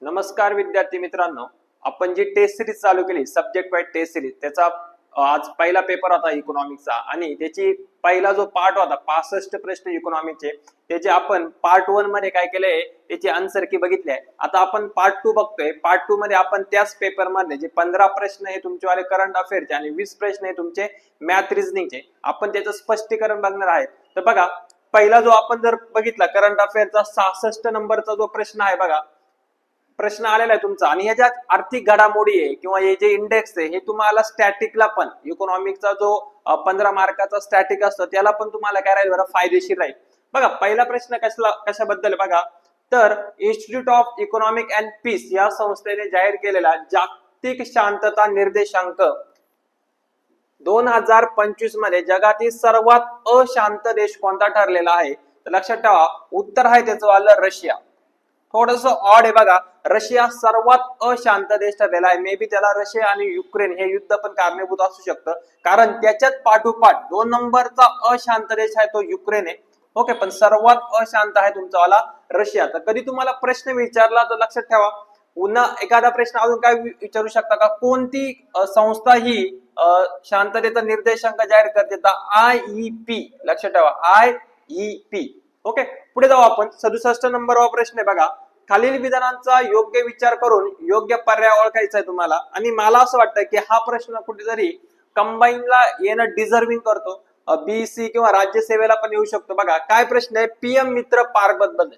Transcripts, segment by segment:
नमस्कार विद्यार्थी मित्रांनो, आपण जी टेस्ट सिरीज चालू केली सब्जेक्ट वाईज टेस्ट सिरीज त्याचा आज पहिला पेपर होता इकॉनॉमिक्सचा आणि त्याची पहिला जो पार्ट होता 65 प्रश्न इकॉनॉमिक्सचे त्याचे आपण पार्ट 1 मध्ये काय केलंय त्याची आन्सर की बघितले आहे. आता आपण पार्ट 2 बघतोय. पार्ट 2 मध्ये आपण त्याच पेपर मध्ये जे 15 प्रश्न हे तुमचेवाले करंट अफेअरचे आणि 20 प्रश्न हे तुमचे मॅथ रिझनिंगचे आपण त्याचं स्पष्टीकरण बघणार आहे. तर बघा, पहिला जो आपण जर बघितला करंट अफेअरचा 66 नंबरचा जो प्रश्न आहे बघा, प्रश्न आलेला आहे तुमचा आणि ह्याच्यात आर्थिक घडामोडी आहे किंवा हे जे इंडेक्स आहे हे तुम्हाला स्टॅटिकला पण इकॉनॉमिकचा जो 15 मार्काचा स्टॅटिक असतो त्याला पण तुम्हाला काय राहील बरं, फायदेशीर राहील. बघा, पहिला प्रश्न कशाबद्दल बघा, तर institute of economic and peace या संस्थेने जाहीर केलेला जागतिक शांतता निर्देशांक 2025 मध्ये जगातील सर्वात अशांत देश कोणता ठरलेला आहे? तर लक्षात ठेवा, उत्तर आहे त्याचं आलं रशिया. थोडस ऑड आहे बघा, रशिया सर्वात अशांत देश ठरलेला आहे. मे बी त्याला रशिया आणि युक्रेन हे युद्ध पण कारणीभूत असू शकतं, कारण त्याच्यात पाठोपाठ 2 नंबरचा अशांत देश आहे तो युक्रेन आहे. ओके, पण सर्वात अशांत आहे तुमचा वाला रशिया. तर कधी तुम्हाला प्रश्न विचारला तर लक्षात ठेवा, पुन्हा एखादा प्रश्न अजून काय विचारू शकता का, कोणती संस्था ही शांततेचा निर्देशांक जाहीर करते? IEP. लक्षात ठेवा, IEP. ओके, पुढे जाऊ आपण. 67 नंबरचा प्रश्न आहे बघा, खालील विधानांचा योग्य विचार करून योग्य पर्याय ओळखायचा आहे तुम्हाला. आणि मला असं वाटतं की हा प्रश्न कुठेतरी कंबाईनला येणं डिझर्विंग करतो, BC किंवा राज्यसेवेला पण येऊ शकतो. बघा काय प्रश्न आहे, PM मित्र पार्क बद्दल.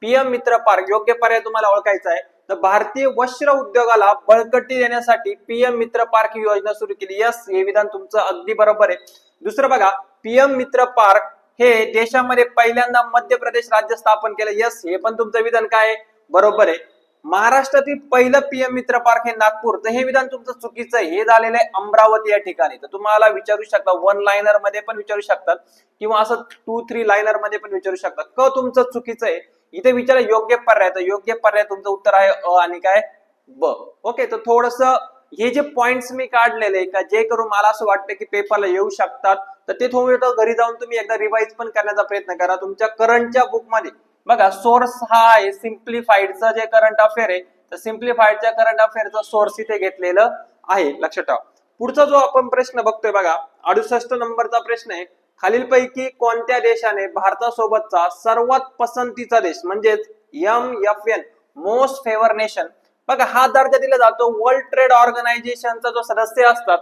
PM मित्र पार्क योग्य पर्याय तुम्हाला ओळखायचा आहे. तर भारतीय वस्त्र उद्योगाला बळकटी देण्यासाठी PM मित्र पार्क ही योजना सुरू केली. यस, हे विधान तुमचं अगदी बरोबर आहे. दुसरं बघा, PM मित्र पार्क हे देशामध्ये पहिल्यांदा मध्य प्रदेश राज्य स्थापन केलं. यस, हे पण तुमचं विधान काय बरोबर आहे. महाराष्ट्रातील पहिलं PM मित्र पार्क हे नागपूर. तर हे विधान तुमचं चुकीचं आहे, हे झालेलं आहे अमरावती या ठिकाणी. तर तुम्हाला विचारू शकता, 1 लाइनर मध्ये पण विचारू शकतात किंवा असं 2-3 लाइनर मध्ये पण विचारू शकतात. क तुमचं चुकीचं आहे. इथे विचारा योग्य पर्याय, तर योग्य पर्याय तुमचं उत्तर आहे अ आणि काय ब. ओके, तर थोडस हे जे पॉइंट्स मी काढलेले का जे करून मला असं वाटतं की पेपरला येऊ शकतात, तर ते थोडं घरी जाऊन तुम्ही एकदा रिवाइज पण करण्याचा प्रयत्न करा. तुमच्या करंटच्या बुक मध्ये बघा, सोर्स हा आहे सिम्प्लिफाईडचं जे करंट अफेअर आहे, तर सिम्प्लिफाईडच्या करंट अफेअरचा सोर्स इथे घेतलेलं आहे. लक्षात ठेवा. पुढचा जो आपण प्रश्न बघतोय बघा, 68 नंबरचा प्रश्न आहे, खालीलपैकी कोणत्या देशाने भारतासोबतचा सर्वात पसंतीचा देश म्हणजेच MFN मोस्ट फेवर नेशन, बघा हा दर्जा दिला जातो वर्ल्ड ट्रेड ऑर्गनायझेशनचा जो सदस्य असतात.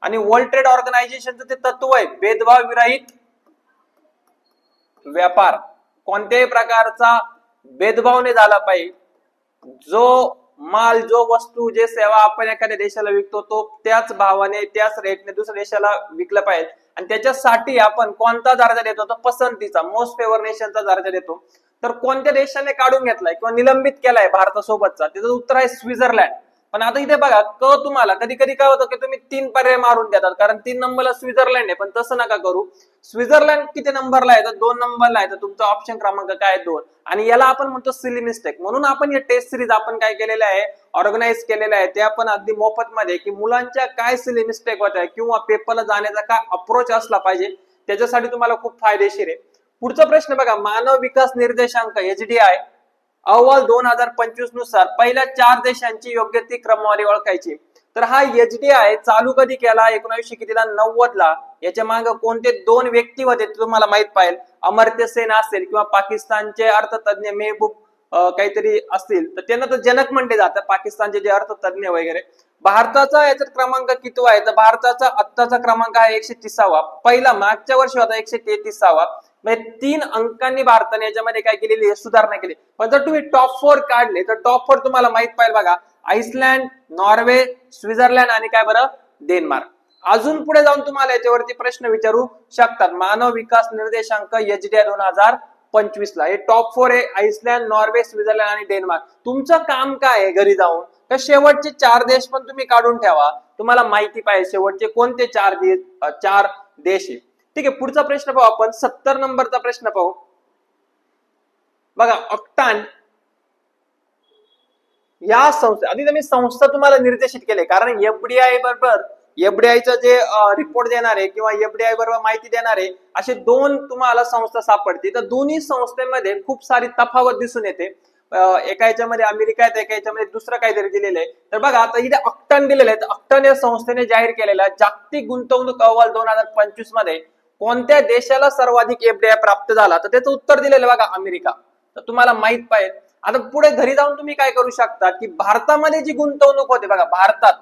आणि वर्ल्ड ट्रेड ऑर्गनायझेशनचं ते तत्व आहे भेदभाव विरहित व्यापार. कोणत्याही प्रकारचा भेदभाव नाही झाला पाहिजे. जो माल, जो वस्तू, जे सेवा आपण एखाद्या देशाला विकतो तो त्याच भावाने त्याच रेटने दुसऱ्या देशाला विकलं पाहिजे. आणि त्याच्यासाठी आपण कोणता दर्जा देतो? तर पसंतीचा, मोस्ट फेवर नेशनचा दर्जा देतो. तर कोणत्या देशाने काढून घेतलाय किंवा निलंबित केलाय भारतासोबतचा? त्याचं उत्तर आहे स्वित्झर्लंड. पण आता इथे बघा, क तुम्हाला कधी कधी काय होतं की तुम्ही 3 पर्याय मारून देतात, कारण 3 नंबरला स्वित्झर्लंड आहे. पण तसं नका करू. स्वित्झर्लंड किती नंबरला आहे? तर 2 नंबरला आहे. तर तुमचा ऑप्शन क्रमांक काय? 2. आणि याला आपण म्हणतो सिली मिस्टेक. म्हणून आपण हे टेस्ट सिरीज आपण काय केलेलं आहे, ऑर्गनाइज केलेलं आहे. ते आपण अगदी मोफत मध्ये की मुलांच्या काय सिली मिस्टेक होत आहे किंवा पेपरला जाण्याचा काय अप्रोच असला पाहिजे त्याच्यासाठी तुम्हाला खूप फायदेशीर आहे. पुढचा प्रश्न बघा, मानव विकास निर्देशांक HDI अहवाल 2025 नुसार पहिल्या 4 देशांची योग्य ती क्रमवारी ओळखायची. तर हा HDI चालू कधी केला? 1900 कितीला? 90 ला. याच्या मागे कोणते 2 व्यक्ती होते तुम्हाला माहित पाहिजे, अमर्त्य सेन असेल किंवा पाकिस्तानचे अर्थतज्ञ मेहबूब काहीतरी असतील, तर त्यांना तर जनक म्हणले जातं पाकिस्तानचे जे अर्थतज्ञ वगैरे. भारताचा याच्यात क्रमांक किती आहे? तर भारताचा आत्ताचा क्रमांक आहे 130वा. पहिला मागच्या वर्षी होता 133वा. म्हणजे 3 अंकांनी भारताने याच्यामध्ये काय केलेली आहे, सुधारणा केली. पण जर तुम्ही टॉप 4 काढले तर टॉप 4 तुम्हाला माहित पाहिजे बघा, आइसलँड, नॉर्वे, स्वित्झर्लंड आणि काय बरं, डेन्मार्क. अजून पुढे जाऊन तुम्हाला याच्यावरती प्रश्न विचारू शकतात. मानव विकास निर्देशांक HDI 2025 ला हे टॉप 4 आहे, आइसलँड, नॉर्वे, स्वित्झर्लंड आणि डेन्मार्क. तुमचं काम काय आहे घरी जाऊन, तर शेवटचे 4 देश पण तुम्ही काढून ठेवा. तुम्हाला माहिती पाहिजे शेवटचे कोणते 4 देश आहे. ठीक आहे, पुढचा प्रश्न पाहू आपण. 70 नंबरचा प्रश्न पाहू बघा, ऑक्टान या संस्था, आधी मी संस्था तुम्हाला निर्देशित केले कारण FDI बरोबर FDIचं जे रिपोर्ट देणार आहे किंवा FDI बरोबर माहिती देणार आहे असे 2 तुम्हाला संस्था सापडतील. तर दोन्ही संस्थेमध्ये खूप सारी तफावत दिसून येते. एका याच्यामध्ये अमेरिका आहे, एका याच्यामध्ये दुसरं काहीतरी दिलेलं आहे. तर बघा आता इथे अक्टन दिलेलं आहे. अक्टन या संस्थेने जाहीर केलेला जागतिक गुंतवणूक अहवाल 2025 मध्ये कोणत्या देशाला सर्वाधिक एफडीआय प्राप्त झाला, तर त्याचं उत्तर दिलेलं बघा अमेरिका. तर तुम्हाला माहित पाहिजे. आता पुढे घरी जाऊन तुम्ही काय करू शकता की भारतामध्ये जी गुंतवणूक होते बघा भारतात,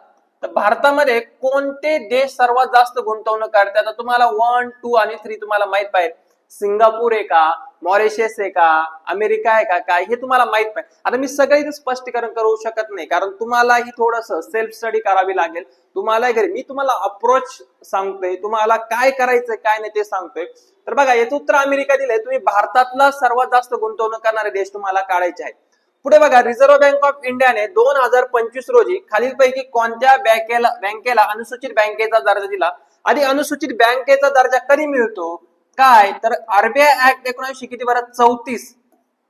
तर भारतामध्ये कोणते देश सर्वात जास्त गुंतवणूक करतात, तर तुम्हाला 1, 2 आणि 3 तुम्हाला माहित पाहिजे. सिंगापूर आहे का, मॉरिशस आहे का, अमेरिका आहे का, काय हे तुम्हाला माहित पाहिजे. आता मी सगळं इथे स्पष्टीकरण करू शकत नाही, कारण तुम्हालाही थोडस सेल्फ स्टडी करावी लागेल. तुम्हाला घरी मी तुम्हाला अप्रोच सांगतोय, तुम्हाला काय करायचंय काय नाही ते सांगतोय. तर बघा याचं उत्तर अमेरिका दिलंय. तुम्ही भारतातला सर्वात जास्त गुंतवणूक करणारे देश तुम्हाला काढायचे आहेत. पुढे बघा रिझर्व्ह बँक ऑफ इंडियाने 2025 रोजी खालीलपैकी कोणत्या बँकेला अनुसूचित बँकेचा दर्जा दिला. आधी अनुसूचित बँकेचा दर्जा कधी मिळतो काय, तर आरबीआय ऍक्ट 19 किती बरं 34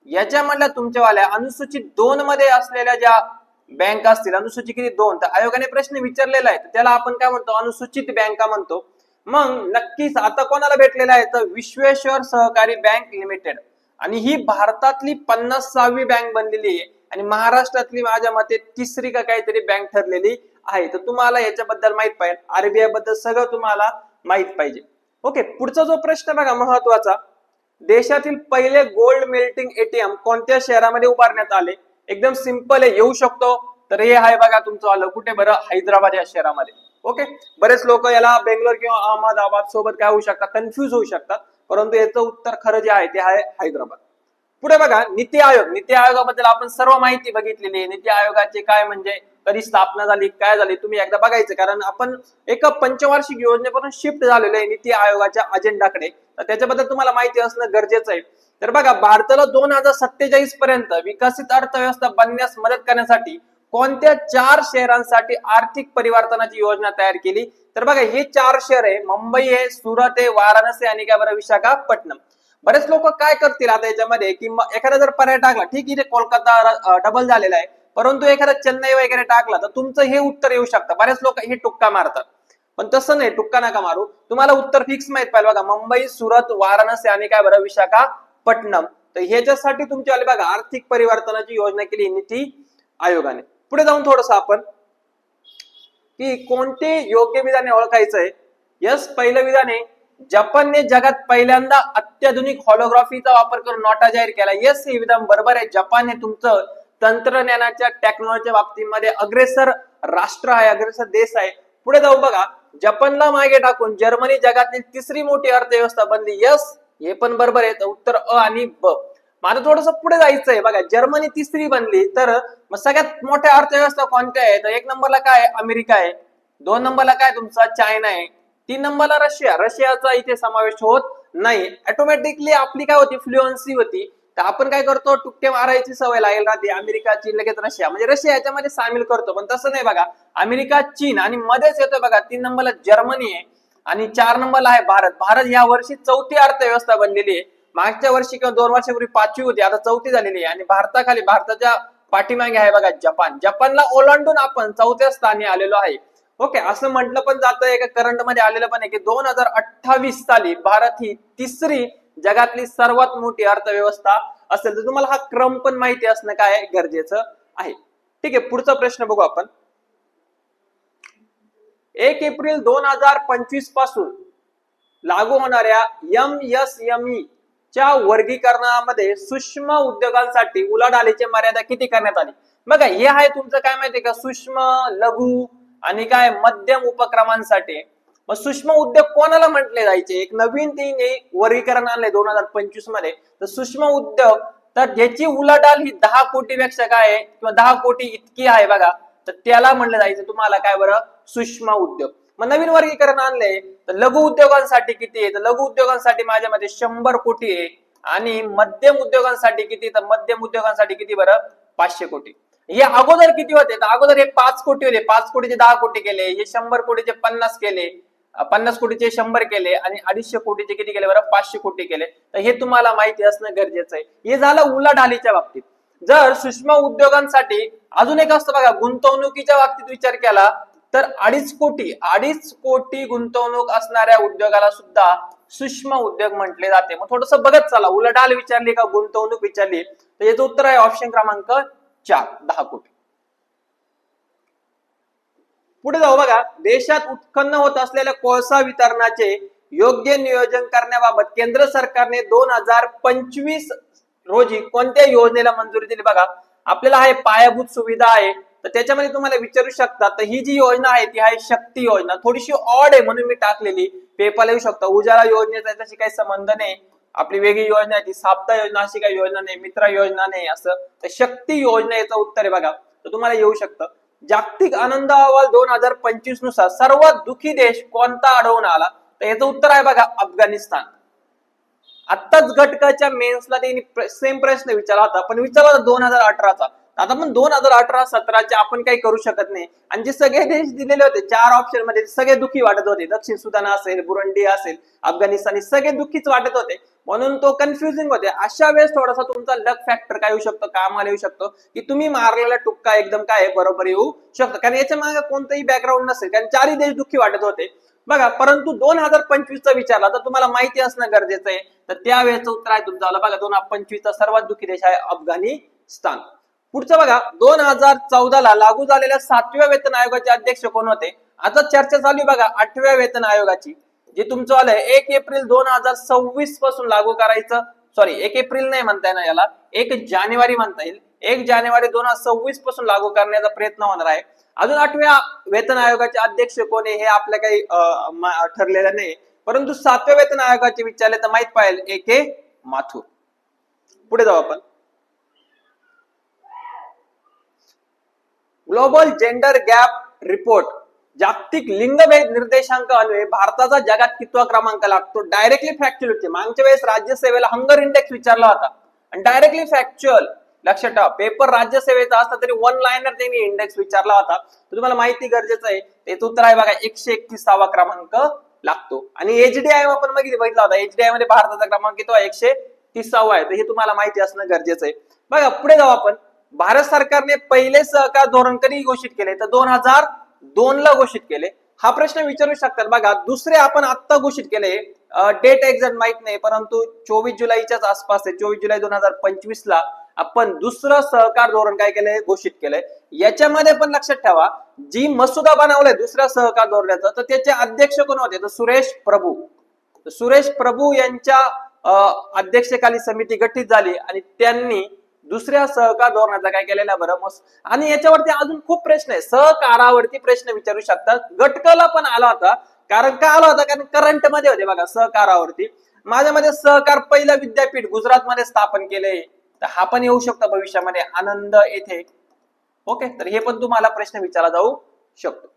याच्यामधल्या तुमच्यावाल्या अनुसूचित 2 मध्ये असलेल्या ज्या बँक असतील, अनुसूचित किती 2, तर आयोगाने प्रश्न विचारलेला आहे, त्याला आपण काय म्हणतो अनुसूचित बँका म्हणतो. मग नक्कीच आता कोणाला भेटलेला आहे, तर विश्वेश्वर सहकारी बँक लिमिटेड, आणि ही भारतातली 50वी बँक बनलेली आहे आणि महाराष्ट्रातली माझ्या मते 3री का काहीतरी बँक ठरलेली आहे. तर तुम्हाला याच्याबद्दल माहित पाहिजे, आरबीआय बद्दल सगळं तुम्हाला माहित पाहिजे. ओके, पुढचा जो प्रश्न बघा महत्वाचा, देशातील पहिले गोल्ड मेल्टिंग एटीएम कोणत्या शहरामध्ये उभारण्यात आले. एकदम सिंपल आहे, येऊ शकतो. तर हे आहे बघा तुमचं आलं कुठे बरं, हैदराबाद या शहरामध्ये. ओके, बरेच लोक याला बेंगलोर किंवा अहमदाबाद सोबत काय होऊ शकतात, कन्फ्युज होऊ शकतात, परंतु याचं उत्तर खरं जे आहे ते आहे हैदराबाद. पुढे बघा नीती आयोग. नीती आयोगाबद्दल आपण सर्व माहिती बघितलेली आहे. नीती आयोगाचे काय म्हणजे कधी स्थापना झाली, काय झाली, तुम्ही एकदा बघायचं, कारण आपण एक पंचवार्षिक योजनेपासून शिफ्ट झालेलो आहे नीती आयोगाच्या अजेंडाकडे. तर त्याच्याबद्दल तुम्हाला माहिती असणं गरजेचं आहे. तर बघा भारताला 2047 पर्यंत विकसित अर्थव्यवस्था बनण्यास मदत करण्यासाठी कोणत्या 4 शहरांसाठी आर्थिक परिवर्तनाची योजना तयार केली. तर बघा हे 4 शहर आहे, मुंबई आहे, सुरत आहे, वाराणसी आणि काय बरं विशाखापट्टणम. बरेच लोक काय करतील आता याच्यामध्ये की एखादा जर पर्याय टाकला, ठीक इथे कोलकाता डबल झालेला आहे, परंतु एखादा चेन्नई वगैरे टाकला तर तुमचं हे उत्तर येऊ शकतं. बरेच लोक हे टुक्का मारतात, पण तसं नाही, टुक्का नका मारू. तुम्हाला उत्तर फिक्स माहित पाहिजे बघा, मुंबई, सुरत, वाराणसी आणि काय बरं विशाखापट्टणम. तर ह्याच्यासाठी तुमच्या बघा आर्थिक परिवर्तनाची योजना केली नीती आयोगाने. पुढे जाऊन थोडस आपण की कोणते योग्य विधाने ओळखायचंय. यस, पहिलं विधान आहे जपानने जगात पहिल्यांदा अत्याधुनिक हॉलोग्राफीचा वापर करून नोटा जाहीर केला. यस, हे विधान बरोबर आहे. जपान हे तुमचं तंत्रज्ञानाच्या टेक्नॉलॉजीच्या बाबतीमध्ये अग्रेसर राष्ट्र आहे, अग्रेसर देश आहे. पुढे जाऊ बघा, जपानला मागे टाकून जर्मनी जगातील 3री मोठी अर्थव्यवस्था बनली. यस, हे पण बरोबर आहे. उत्तर अ आणि ब. मला थोडस पुढे जायचंय बघा, जर्मनी 3री बनली, तर मग सगळ्यात मोठ्या अर्थव्यवस्था कोणत्या आहे, तर 1 नंबरला काय अमेरिका आहे, 2 नंबरला काय तुमचा चायना आहे, 3 नंबरला रशिया. रशियाचा इथे समावेश होत नाही. ऑटोमॅटिकली आपली काय होती, फ्लुएन्सी होती. तर आपण काय करतो, टुक्के मारायची सवय लागेल राहते, अमेरिका, चीन, लगेच रशिया, म्हणजे रशिया याच्यामध्ये सामील करतो. पण तसं नाही बघा, अमेरिका, चीन आणि मध्येच येतोय बघा 3 नंबरला जर्मनी आहे आणि 4 नंबरला आहे भारत. भारत या वर्षी 4थी अर्थव्यवस्था बनलेली आहे. मागच्या वर्षी किंवा 2 वर्षापूर्वी 5वी होती, आता 4थी झालेली आहे. आणि भारताखाली, भारताच्या पाठीमागे आहे बघा जपान. जपानला ओलांडून आपण 4थ्या स्थानी आलेलो आहे. ओके, असं म्हटलं पण जातं, एका करंट मध्ये आलेलं पण आहे की 2028 साली भारत ही 3री जगातली सर्वात मोठी अर्थव्यवस्था असेल. तर तुम्हाला हा क्रम पण माहिती असणं काय गरजेचं आहे. ठीक आहे, पुढचा प्रश्न बघू आपण. 1 एप्रिल 2025 पासून लागू होणाऱ्या MSME च्या वर्गीकरणामध्ये सूक्ष्म उद्योगांसाठी उलाढालीची मर्यादा किती करण्यात आली. बघा हे आहे तुमचं काय माहितीये का, सूक्ष्म, लघु आणि काय मध्यम उपक्रमांसाठी. मग सूक्ष्म उद्योग कोणाला म्हटले जायचे, एक नवीन वर्गीकरण आणलंय 2025 मध्ये. तर सूक्ष्म उद्योग, तर ज्याची उलाढाल ही 10 कोटीपेक्षा काय आहे किंवा 10 कोटी इतकी आहे बघा, तर त्याला म्हटलं जायचं तुम्हाला काय बरं, सूक्ष्म उद्योग. मग नवीन वर्गीकरण आणलंय, तर लघु उद्योगांसाठी किती आहे, तर लघु उद्योगांसाठी माझ्या मध्ये 100 कोटी आहे. आणि मध्यम उद्योगांसाठी किती, तर मध्यम उद्योगांसाठी किती बरं, 500 कोटी. हे अगोदर किती होते, तर अगोदर हे 5 कोटी होते, 5 कोटीचे 10 कोटी केले, हे 100 कोटीचे 50 केले, 50 कोटीचे 100 केले आणि 250 कोटीचे किती केले बरं, 500 कोटी केले. तर हे तुम्हाला माहिती असणं गरजेचं आहे. हे झालं उलाढालीच्या बाबतीत. जर सूक्ष्म उद्योगांसाठी अजून एक असतं बघा, गुंतवणुकीच्या बाबतीत विचार केला तर 2.5 कोटी गुंतवणूक असणाऱ्या उद्योगाला सुद्धा सूक्ष्म उद्योग म्हटले जाते. मग थोडस बघत चला, उलाढाल विचारली का गुंतवणूक विचारली, तर याचं उत्तर आहे ऑप्शन क्रमांक 4, 10 कोटी. पुढे जाऊ बघा, देशात उत्पन्न होत असलेल्या कोळसा वितरणाचे योग्य नियोजन करण्याबाबत केंद्र सरकारने 2025 रोजी कोणत्या योजनेला मंजुरी दिली? बघा, आपल्याला आहे पायाभूत सुविधा आहे, तर त्याच्यामध्ये तुम्हाला विचारू शकतात, तर ही जी योजना आहे ती आहे शक्ती योजना. थोडीशी ऑड आहे म्हणून मी टाकलेली, पेपरला येऊ शकता. उजाला योजनेचा त्याशी काही संबंध नाही, आपली वेगळी योजना आहे ती साप्ताह योजना, अशी काही योजना नाही, मित्रा योजना नाही असं. तर शक्ती योजना याचं उत्तर आहे बघा, तर तुम्हाला येऊ शकतं. जागतिक आनंद अहवाल 2025 नुसार सर्वात दुखी देश कोणता आढळून आला? तर याचं उत्तर आहे बघा अफगाणिस्तान. आत्ताच घटकाच्या मेन्सला त्यांनी सेम प्रश्न विचारला होता, पण विचारला 2018चा. आता पण 2018-17चे आपण काही करू शकत नाही. आणि जे सगळे देश दिलेले होते 4 ऑप्शन मध्ये, सगळे दुःखी वाटत होते. दक्षिण सुदान असेल, बुरुंडी असेल, अफगाणिस्तान, सगळे दुःखीच वाटत होते, म्हणून तो कन्फ्युजिंग होते. अशा वेळेस थोडासा तुमचा लक फॅक्टर काय येऊ शकतो, कामाला येऊ शकतो, की तुम्ही मारलेला टुक्का एकदम काय बरोबर येऊ शकतो, कारण याच्या मागे कोणतंही बॅकग्राऊंड नसेल, कारण 4ही देश दुःखी वाटत होते बघा. परंतु 2025चा विचारला तर तुम्हाला माहिती असणं गरजेचं आहे, तर त्यावेळेचं उत्तर आहे तुमचं बघा 2025चा सर्वात दुःखी देश आहे अफगाणिस्तान. पुढचं बघा, 2014ला लागू झालेल्या 7व्या वेतन आयोगाचे अध्यक्ष कोण होते? आता चर्चा चालू आहे बघा 8व्या वेतन आयोगाची, जे तुमचं आलंय 1 एप्रिल 2026 पासून लागू करायचं. सॉरी, 1 एप्रिल नाही म्हणता येणार याला, 1 जानेवारी म्हणता येईल. 1 जानेवारी 2026 पासून लागू करण्याचा प्रयत्न होणार आहे. अजून 8व्या वेतन आयोगाचे अध्यक्ष कोण आहे हे आपल्या काही ठरलेलं नाही, परंतु 7व्या वेतन आयोगाचे विचारले तर माहित पाहिजे AK माथुर. पुढे जाऊ आपण. ग्लोबल जेंडर गॅप रिपोर्ट जागतिक लिंगभेद निर्देशांक अन्वये भारताचा जगात कितवा क्रमांक लागतो? डायरेक्टली फॅक्च्युअल होते. मागच्या वेळेस राज्यसेवेला हंगर इंडेक्स विचारला होता आणि डायरेक्टली फॅक्च्युअल. लक्षात ठेवा, पेपर राज्यसेवेचा असता तरी 1 लाइनर त्यांनी इंडेक्स विचारला होता, तर तुम्हाला माहिती गरजेचं आहे. त्याचं उत्तर आहे बघा 131वा क्रमांक लागतो. आणि HDI आपण बघितला होता, HDI मध्ये भारताचा क्रमांक किती आहे? 130वा आहे, तर हे तुम्हाला माहिती असणं गरजेचं आहे. बघा पुढे जाऊ आपण. भारत सरकारने पहिले सहकार धोरण कधी घोषित केले? तर 2002 ला घोषित केले. हा प्रश्न विचारू शकतात बघा. दुसरे आपण आता घोषित केले, डेट एक्झॅक्ट माहित नाही, परंतु 24 जुलैच्याच आसपास आहे. 24 जुलै 2025 ला आपण दुसरं सहकार धोरण काय केलंय? घोषित केलंय. याच्यामध्ये पण लक्षात ठेवा, जी मसुदा बनवलाय दुसऱ्या सहकार धोरणाचा, तर त्याचे अध्यक्ष कोण होते? तर सुरेश प्रभू. सुरेश प्रभू यांच्या अध्यक्षतेखाली समिती गठीत झाली आणि त्यांनी दुसऱ्या सहकार धोरणाचा काय केलेला बरं. आणि याच्यावरती अजून खूप प्रश्न आहे, सहकारावरती प्रश्न विचारू शकतात. गटकला पण आला होता, कारण का आला होता? कारण करंट मध्ये होते बघा सहकारावरती. माझ्या मध्ये सहकार पहिलं विद्यापीठ गुजरात मध्ये स्थापन केले, तर हा पण येऊ शकतो भविष्यामध्ये आनंद येथे. ओके, तर हे पण तुम्हाला प्रश्न विचारला जाऊ शकतो.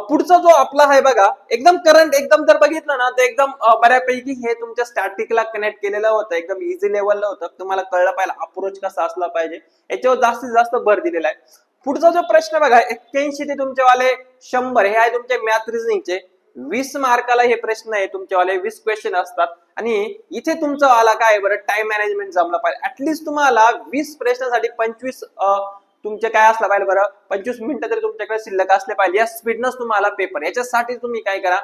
पुढचा जो आपला आहे बघा, एकदम करंट, एकदम जर बघितलं ना तर एकदम बऱ्यापैकी हे तुमच्या स्टॅटिकला कनेक्ट केलेलं होतं, एकदम इझी लेवलला होतं. तुम्हाला कळलं पाहिजे अप्रोच कसा असला पाहिजे, याच्यावर जास्तीत जास्त भर दिलेला आहे. पुढचा जो प्रश्न बघा 81 ते तुमच्यावाले 100 हे आहे तुमचे मॅथ रिझनिंगचे. 20 मार्काला हे प्रश्न आहे तुमच्यावाले, 20 क्वेश्चन असतात. आणि इथे तुमचं आला काय बरं, टाइम मॅनेजमेंट जमलं पाहिजे. ऍटलीस्ट तुम्हाला 20 प्रश्नासाठी 25 तुमचे काय असलं पाहिजे बरं, 25 मिनिटं तरी तुमच्याकडे शिल्लक असले पाहिजे. या स्पीडनच तुम्हाला पेपर. याच्यासाठी तुम्ही काय करा,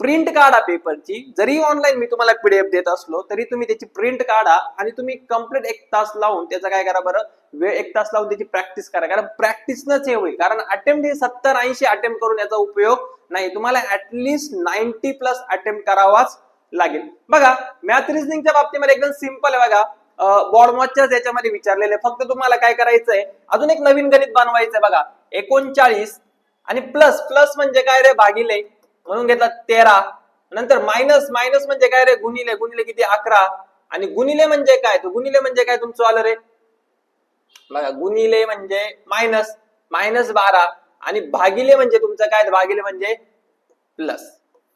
प्रिंट काढा पेपरची. जरी ऑनलाईन मी तुम्हाला PDF देत असलो तरी तुम्ही त्याची प्रिंट काढा आणि तुम्ही कंप्लीट 1 तास लावून त्याचा काय करा बरं, वेळ 1 तास लावून त्याची प्रॅक्टिस करा. कारण प्रॅक्टिसनच हे होईल. कारण अटेम्प्ट हे 70-80 अटेम्प्ट करून याचा उपयोग नाही. तुम्हाला ऍटलीस्ट 90+ अटेम्प्ट करावाच लागेल. बघा मॅथ रिझनिंगच्या बाबतीमध्ये एकदम सिंपल आहे बघा. बोर्ड मॉचच्या याच्यामध्ये विचारलेले, फक्त तुम्हाला काय करायचंय, अजून एक नवीन गणित बनवायचंय बघा. 39 आणि प्लस, प्लस म्हणजे काय रे, भागिले म्हणून घेतला 13. नंतर मायनस, मायनस म्हणजे काय रे, गुणिले, गुणिले किती 11. आणि गुणिले म्हणजे काय, तर गुणिले म्हणजे काय तुमचं आलं रे बघा, गुणिले म्हणजे मायनस, मायनस 12. आणि भागिले म्हणजे तुमचं काय, भागिले म्हणजे प्लस.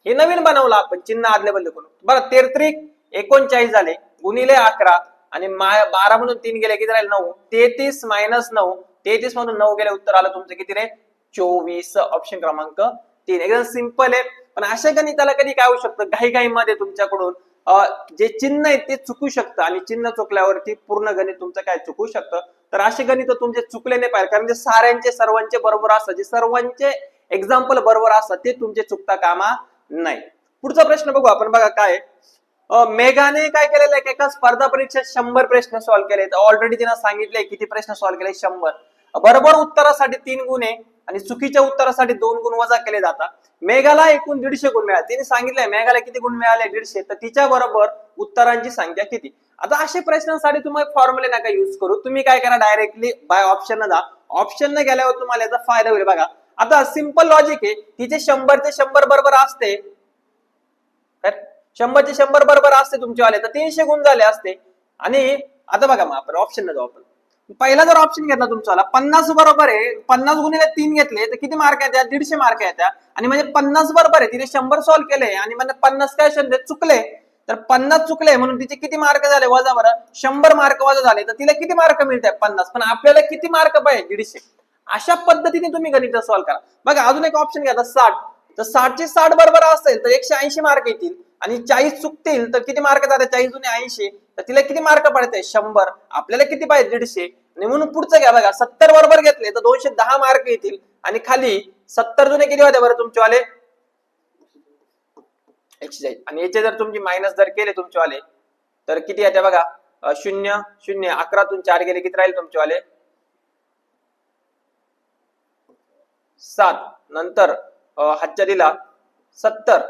हे नवीन बनवलं आपण, चिन्ह आदले बदले करून. बरं 33 39 झाले, गुणिले 11 आणि 12 म्हणून 3 गेले, किती राहील 9. 33 - 9, 33 म्हणून 9 गेले, उत्तर आलं तुमचं किती रे, 24. ऑप्शन क्रमांक 3. एकदम सिंपल आहे. पण अशा गणिताला कधी काय होऊ शकतं, घाई मध्ये तुमच्याकडून जे चिन्ह आहे ते चुकू शकतं आणि चिन्ह चुकल्यावरती पूर्ण गणित तुमचं काय चुकू शकतं. तर असे गणित तुमचे चुकले नाही पाहिजे, कारण ते साऱ्यांचे सर्वांचे बरोबर असतात, जे सर्वांचे एक्झाम्पल बरोबर असतात ते तुमचे चुकता कामा नाही. पुढचा प्रश्न बघू आपण. बघा काय, मेघाने काय केलेलं आहे, एका स्पर्धा परीक्षेत 100 प्रश्न सॉल्व्ह केले. ऑलरेडी तिने सांगितले किती प्रश्न सॉल्व्ह केले, 100. बरोबर उत्तरासाठी 3 गुण आहे आणि चुकीच्या उत्तरासाठी 2 गुण वजा केले जातात. मेघाला एकूण 150 गुण मिळाले. तिने सांगितलंय मेघाला किती गुण मिळाले, 150. तर तिच्या बरोबर उत्तरांची संख्या किती. आता अशा प्रश्नांसाठी तुम्ही फॉर्म्युले नका यूज करू. तुम्ही काय करा, डायरेक्टली बाय ऑप्शन न जा. ऑप्शन न गेल्यावर तुम्हाला याचा फायदा होईल. बघा आता सिंपल लॉजिक आहे, तिचे 100 ते 100 बरोबर असते, 100 ते 100 बरोबर असते तुमच्यावाले, तर 300 गुण झाले असते. आणि आता बघा मग आपण ऑप्शन न जाऊ. आपण पहिला जर ऑप्शन घेतला तुमचा 50 बरोबर आहे, 50 गुणिले 3 घेतले तर किती मार्क येतात, 150 मार्क येतात. आणि म्हणजे 50 बरोबर आहे, तिने 100 सॉल्व्ह केले आणि म्हणजे 50 काय चुकले, तर 50 चुकले म्हणून तिचे किती मार्क झाले वजा, बरं 100 मार्क वजा झाले, तर तिला किती मार्क मिळतात 50. पण आपल्याला किती मार्क पाहिजे, 150. अशा पद्धतीने तुम्ही गणित सॉल्व्ह करा. बघा अजून एक ऑप्शन घ्या 60, तर 60 चे 60 बरोबर असेल तर 180 मार्क येतील. आणि 40 चुकतील तर किती मार्क जाते, 40 गुणे 80, तर तिला किती मार्क पडते 100. आपल्याला किती पाहिजे 150. आणि म्हणून पुढचं घ्या. बघा 70 बरोबर घेतले तर 210 मार्क येतील. आणि खाली 70 जुने किती होते बरं तुमच्यावाले, 140. आणि याचे जर तुमची मायनस जर केले तुमच्यावाले तर किती येते बघा, 0 0, 11तून 4 गेले किती राहील तुमच्यावाले 7. नंतर हातच्या दिला 70,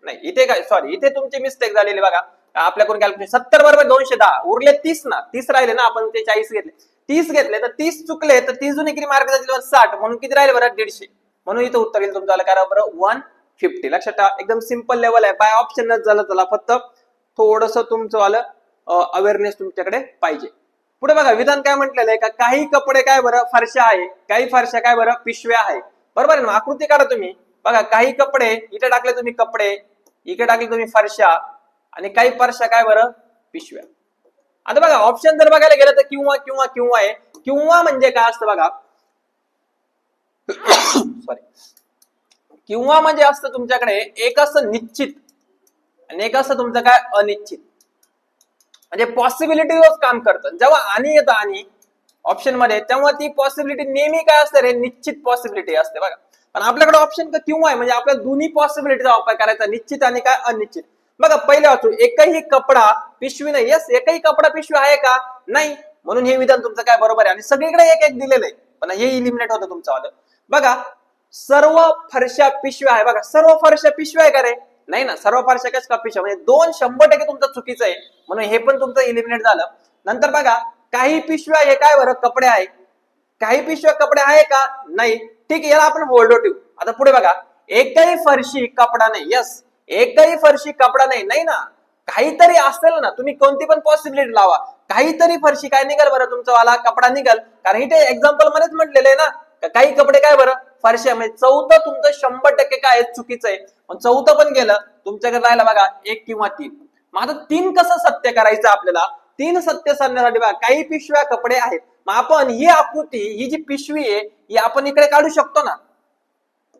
नाही इथे काय सॉरी इथे तुमची मिस्टेक झालेली. बघा आपल्याकडून कॅल्क्युलेशन 70 बरोबर 210 उरले 30 ना, 30 राहिले ना, आपण ते 40 घेतले, 30 घेतले तर 30 चुकले तर 30 जुने किती मार्क जातील 60, म्हणून किती राहिले बरं 150. म्हणून इथे उत्तर येईल तुमचं काय बरं 150. लक्षात ठेवा एकदम सिंपल लेवल आहे. बाय ऑप्शन झालं, चला फक्त थोडस तुमचं वालं अवेअरनेस तुमच्याकडे पाहिजे. पुढे बघा विधान काय म्हटलेलं आहे का, काही कपडे काय बरं फरशा आहे, काही फरशा काय बरं पिशव्या आहे. बरोबर आहे ना, आकृती काढा तुम्ही. बघा काही कपडे इथे टाकले तुम्ही, कपडे इकडे टाकले तुम्ही फरशा, आणि काही फरशा काय बरं पिशव्या. आता बघा ऑप्शन जर बघायला गेलं तर किंवा किंवा किंवा आहे. किंवा म्हणजे काय असतं बघा सॉरी, किंवा म्हणजे असतं तुमच्याकडे एक असं निश्चित आणि एक असं तुमचं काय अनिश्चित, म्हणजे पॉसिबिलिटीवर काम करतं. जेव्हा आणि येतं आणि ऑप्शन मध्ये तेव्हा ती पॉसिबिलिटी नेहमी काय असते रे, निश्चित पॉसिबिलिटी असते. बघा पण आपल्याकडे ऑप्शन का किंवा आहे, म्हणजे आपल्याला दोन्ही पॉसिबिलिटीचा वापर करायचा, निश्चित आणि काय अनिश्चित. बघा पहिले वाचू, एकही कपडा पिशवी नाही. यस, एकही कपडा पिशवी आहे का, नाही. म्हणून हे विधान तुमचं काय बरोबर आहे. आणि सगळीकडे एक एक दिलेलं आहे, पण हे इलिमिनेट होतं तुमचं वालं. बघा सर्व फरशा पिशव्या आहे. बघा सर्व फरशा पिशव्या आहे का रे, नाही ना. सर्व फरशा कशा का पिशव्या, म्हणजे 100% तुमचं चुकीचं आहे, म्हणून हे पण तुमचं इलिमिनेट झालं. नंतर बघा काही पिशव्या हे काय बरं कपडे आहे, काही पिशव्या कपडे आहे का, नाही. ठीक आहे, याला आपण होल्ड ठेवू. आता पुढे बघा एकही फरशी कपडा नाही. यस, एकही फरशी कपडा नाही, नाही ना. काहीतरी असेल ना, तुम्ही कोणती पण पॉसिबिलिटी लावा, काहीतरी फरशी काय निघाल बरं तुमचा वाला कपडा निघाल. कारण इथे एक्झाम्पल मध्येच म्हटलेलं आहे ना, काही कपडे काय बरं फरशा, म्हणजे चौथं तुमचं 100% काय चुकीचं आहे. पण चौथं पण गेलं तुमच्याकडे राहिला बघा 1 किंवा 3. मग आता 3 कसं सत्य करायचं आपल्याला, 3 सत्य सांगण्यासाठी बघा काही पिशव्या कपडे आहेत. मग आपण ही आकृती, ही जी पिशवी आहे ही आपण इकडे काढू शकतो ना.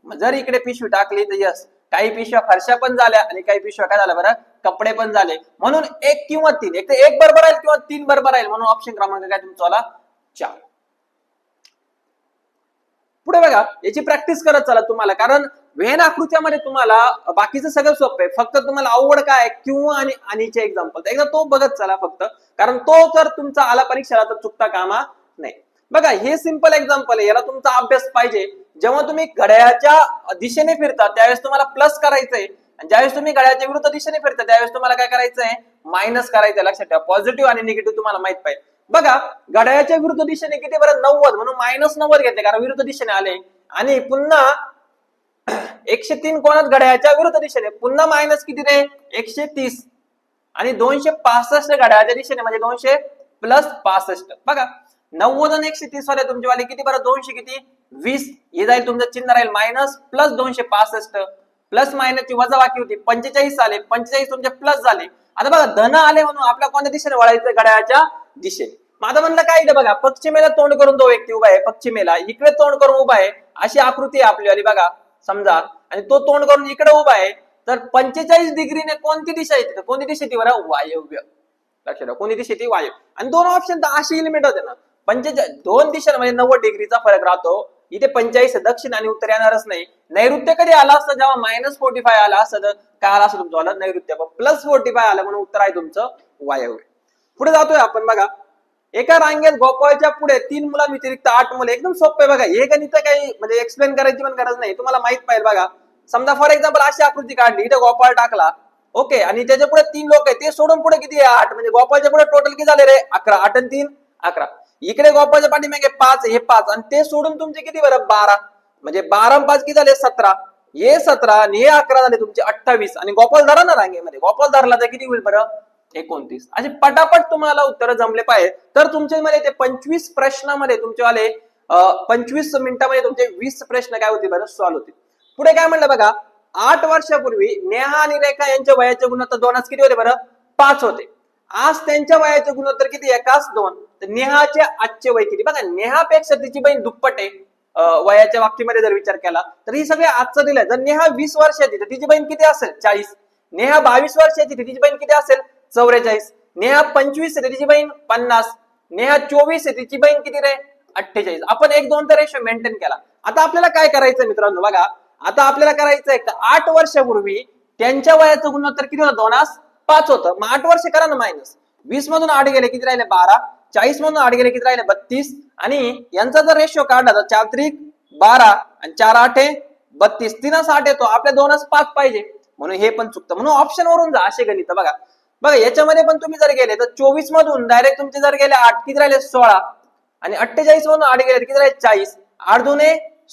जर इकडे पिशवी टाकली तर यस, काही पिशव्या फरशा पण झाल्या आणि काही पिशव्या काय झाल्या बरं कपडे पण झाले. म्हणून 1 किंवा 3, एक तर 1 बरोबर राहील किंवा 3 बरोबर राहील. म्हणून ऑप्शन क्रमांक काय तुमचा 4. पुढे बघा याची प्रॅक्टिस करत चला तुम्हाला, कारण व्हेन आकृत्यामध्ये तुम्हाला बाकीचं सगळं सोपं आहे. फक्त तुम्हाला आवड काय किंवा आणि आणीचे एक्झाम्पल एकदा तो बघत चला फक्त, कारण तो जर तुमचा आला परीक्षेला तर चुकता कामा नाही. बघा हे सिंपल एक्झाम्पल आहे, याला तुमचा अभ्यास पाहिजे. जेव्हा तुम्ही घड्याळाच्या दिशेने फिरता त्यावेळेस तुम्हाला प्लस करायचंय, आणि ज्यावेळेस तुम्ही घड्याळाच्या विरुद्ध दिशेने फिरता त्यावेळेस तुम्हाला काय करायचंय, मायनस करायचंय. लक्षात ठेवा पॉझिटिव्ह आणि निगेटिव्ह तुम्हाला माहित पाहिजे. बघा घड्याळाच्या विरुद्ध दिशेने किती बरं 90, म्हणून -90 घेतले कारण विरुद्ध दिशेने आले. आणि पुन्हा 103 कोणात घड्याळाच्या विरुद्ध दिशेने, पुन्हा मायनस किती रे 130, आणि 265 घड्याळाच्या दिशेने म्हणजे 200 प्लस 65. बघा 90 आणि 130 वाले तुमचे वाले किती बरं 200 किती 20, हे जाईल तुमचं चिन्ह राहील मायनस, प्लस 265 प्लस मायनसची वजाबाकी होती 45 आले, 45 तुमचे प्लस झाले. आता बघा धन आले म्हणून आपल्या कोणत्या दिशेने वळायचं, घड्याळाच्या दिशेने. माझं म्हणलं काय इथं बघा पश्चिमेला तोंड करून तो व्यक्ती उभा आहे, पश्चिमेला इकडे तोंड करून उभा आहे, अशी आकृती आहे आपली वाली बघा समजा, आणि तो तोंड करून इकडे उभा आहे. तर 45 डिग्रीने कोणती दिशा येते, कोणती दिशा येते बरं वायव्य. लक्षात ठेवा कोणती दिशा येते वायव्य. आणि दोन ऑप्शन तर अशी एलिमेंट होते ना, 45 दोन दिशा म्हणजे 90 डिग्रीचा फरक राहतो. इथे 45 दक्षिण आणि उत्तर येणारच नाही. नैऋत्य कधी आला असतं जेव्हा -45 आला असतं, तर काय आला असतं तुमचं आलं नैऋत्य, +45 आलं म्हणून उत्तर आहे तुमचं वायव्य. पुढे जातोय आपण बघा. एका रांगेत गोपाळच्या पुढे 3 मुलांव्यतिरिक्त 8 मुले. एकदम सोपं आहे बघा, हे गणित काही म्हणजे एक्सप्लेन करायची पण गरज नाही, तुम्हाला माहित पाहिजे बघा. समजा फॉर एक्झाम्पल अशी आकृती काढली, इथे गोपाळ टाकला, ओके, आणि त्याच्या पुढे 3 लोक आहेत, ते सोडून पुढे किती आहे 8, म्हणजे गोपाळच्या पुढे टोटल किती झाले रे 11. 8 आणि 3 11. इकडे गोपाळच्या पाठीमागे 5 हे 5 आणि ते सोडून तुमचे किती बरं 12, म्हणजे 12 आणि 5 किती झाले 17. हे 17 आणि हे 11 झाले तुमचे 28. आणि गोपाळ धरा ना रांगेमध्ये, गोपाळ धरला तर किती होईल बरं 29. असे पटापट तुम्हाला उत्तर जमले पाहिजे तर तुमच्या मध्ये ते 25 प्रश्नामध्ये तुमच्यावाले 25 मिनिटांमध्ये तुमचे 20 प्रश्न काय होते बरं सॉल्व्ह होते. पुढे काय म्हणलं बघा, 8 वर्षापूर्वी नेहा आणि रेखा यांच्या वयाचे गुणोत्तर 2 किती होते बरं 5 होते. आज त्यांच्या वयाचे गुणोत्तर किती 1:2. तर नेहाचे आजचे वय किती बघा, नेहापेक्षा तिची बहीण दुप्पट आहे वयाच्या बाबतीमध्ये जर विचार केला तर ही सगळे आजचं दिलंय. जर नेहा 20 वर्षाची तर तिची बहीण किती असेल 40. नेहा 22 वर्षाची तर तिची बहीण किती असेल 44. नेहा 25 आहे तिची बहीण 50. नेहा 24 आहे तिची बहीण किती रे 48. आपण 1-2 तर रेशो मेंटेन केला. आता आपल्याला काय करायचं मित्रांनो बघा, आता आपल्याला करायचं आहे 8 वर्षापूर्वी त्यांच्या वयाचं गुणोत्तर किती होतं 2:5 होतं. मग 8 वर्ष करा ना मायनस. 20 मधून 8 गेले किती राहिले 12. 40 मधून 8 गेले किती राहिले 32. आणि यांचा जर रेशो काढला तर 4-3-12 आणि 4-8 32. 3-8 येतो, आपल्या 2-5 पाहिजे म्हणून हे पण चुकतं. म्हणून ऑप्शन वरून जा असे गणित बघा. बघा याच्यामध्ये पण तुम्ही जर गेले तर 24 मधून डायरेक्ट तुमचे जर गेले 8 किती राहिले 16 आणि 48 मधून 8 गेले किती राहिले 40. 8-2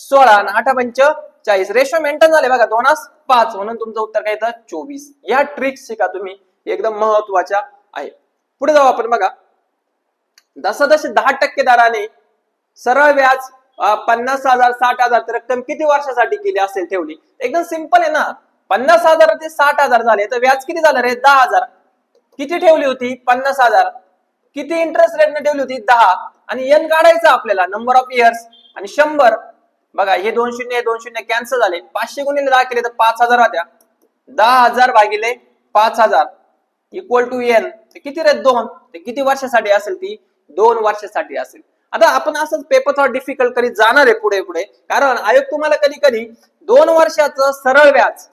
16 आणि 8-5 40. रेशो मेंटेन झाले बघा 2:5 म्हणून तुमचं उत्तर काय येतं 24. या ट्रिक्स शिका तुम्ही, एकदम महत्वाच्या आहे. पुढे जाऊ आपण बघा. जसं 10% दराने सरळ व्याज 50,000 60,000 रक्कम किती वर्षासाठी केली असेल ठेवली. एकदम सिंपल आहे ना, 50,000 ते 60,000 झाले तर व्याज किती झालं रे 10,000. किती ठेवली होती 50,000. किती इंटरेस्ट रेटने ठेवली होती 10. आणि एन काढायचं आपल्याला नंबर ऑफ इयर्स आणि 100. बघा हे 2 शून्य कॅन्सल झाले. 500 गुणिले 10 केले तर 5,000 होत्या. 10,000 भागिले 5,000 इक्वल टू एन किती रे 2. ते किती वर्षासाठी असेल ती 2 वर्षासाठी असेल. आता आपण असंच पेपर थोडा डिफिकल्ट करीत जाणार आहे पुढे पुढे, कारण आयोग तुम्हाला कधी कधी 2 वर्षाचं सरळ व्याज